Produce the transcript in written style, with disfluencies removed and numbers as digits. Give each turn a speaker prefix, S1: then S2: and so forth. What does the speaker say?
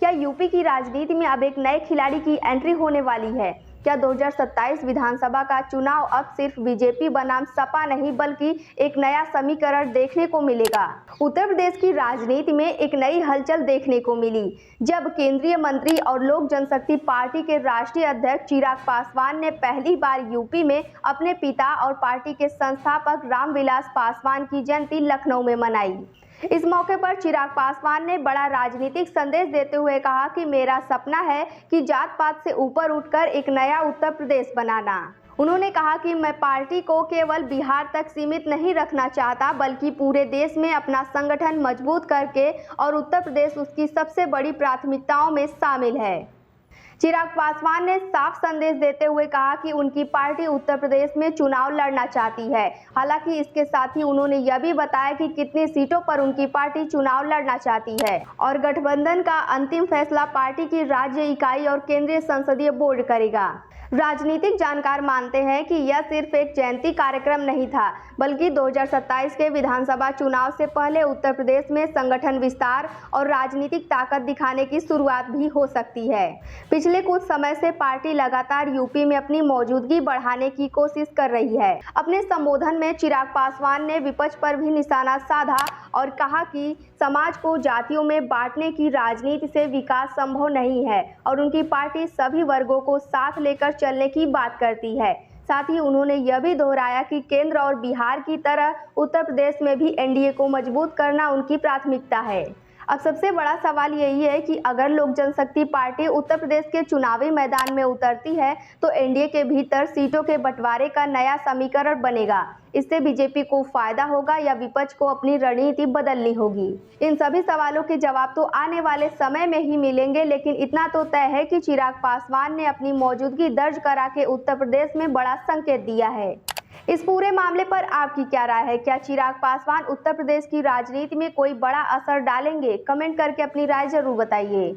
S1: क्या यूपी की राजनीति में अब एक नए खिलाड़ी की एंट्री होने वाली है? क्या 2027 विधानसभा का चुनाव अब सिर्फ बीजेपी बनाम सपा नहीं बल्कि एक नया समीकरण देखने को मिलेगा? उत्तर प्रदेश की राजनीति में एक नई हलचल देखने को मिली जब केंद्रीय मंत्री और लोक जनशक्ति पार्टी के राष्ट्रीय अध्यक्ष चिराग पासवान ने पहली बार यूपी में अपने पिता और पार्टी के संस्थापक रामविलास पासवान की जयंती लखनऊ में मनाई। इस मौके पर चिराग पासवान ने बड़ा राजनीतिक संदेश देते हुए कहा कि मेरा सपना है कि जात पात से ऊपर उठकर एक नया उत्तर प्रदेश बनाना। उन्होंने कहा कि मैं पार्टी को केवल बिहार तक सीमित नहीं रखना चाहता बल्कि पूरे देश में अपना संगठन मजबूत करके, और उत्तर प्रदेश उसकी सबसे बड़ी प्राथमिकताओं में शामिल है। चिराग पासवान ने साफ संदेश देते हुए कहा कि उनकी पार्टी उत्तर प्रदेश में चुनाव लड़ना चाहती है। हालांकि इसके साथ ही उन्होंने यह भी बताया कि कितनी सीटों पर उनकी पार्टी चुनाव लड़ना चाहती है और गठबंधन का अंतिम फैसला पार्टी की राज्य इकाई और केंद्रीय संसदीय बोर्ड करेगा। राजनीतिक जानकार मानते हैं कि यह सिर्फ एक जयंती कार्यक्रम नहीं था बल्कि 2027 के विधानसभा चुनाव से पहले उत्तर प्रदेश में संगठन विस्तार और राजनीतिक ताकत दिखाने की शुरुआत भी हो सकती है। पिछले कुछ समय से पार्टी लगातार यूपी में अपनी मौजूदगी बढ़ाने की कोशिश कर रही है। अपने संबोधन में चिराग पासवान ने विपक्ष पर भी निशाना साधा और कहा कि समाज को जातियों में बांटने की राजनीति से विकास संभव नहीं है और उनकी पार्टी सभी वर्गों को साथ लेकर चलने की बात करती है। साथ ही उन्होंने यह भी दोहराया कि केंद्र और बिहार की तरह उत्तर प्रदेश में भी एनडीए को मजबूत करना उनकी प्राथमिकता है। अब सबसे बड़ा सवाल यही है कि अगर लोक जनशक्ति पार्टी उत्तर प्रदेश के चुनावी मैदान में उतरती है तो एनडीए के भीतर सीटों के बंटवारे का नया समीकरण बनेगा। इससे बीजेपी को फायदा होगा या विपक्ष को अपनी रणनीति बदलनी होगी? इन सभी सवालों के जवाब तो आने वाले समय में ही मिलेंगे, लेकिन इतना तो तय है कि चिराग पासवान ने अपनी मौजूदगी दर्ज करा के उत्तर प्रदेश में बड़ा संकेत दिया है। इस पूरे मामले पर आपकी क्या राय है? क्या चिराग पासवान उत्तर प्रदेश की राजनीति में कोई बड़ा असर डालेंगे? कमेंट करके अपनी राय जरूर बताइए।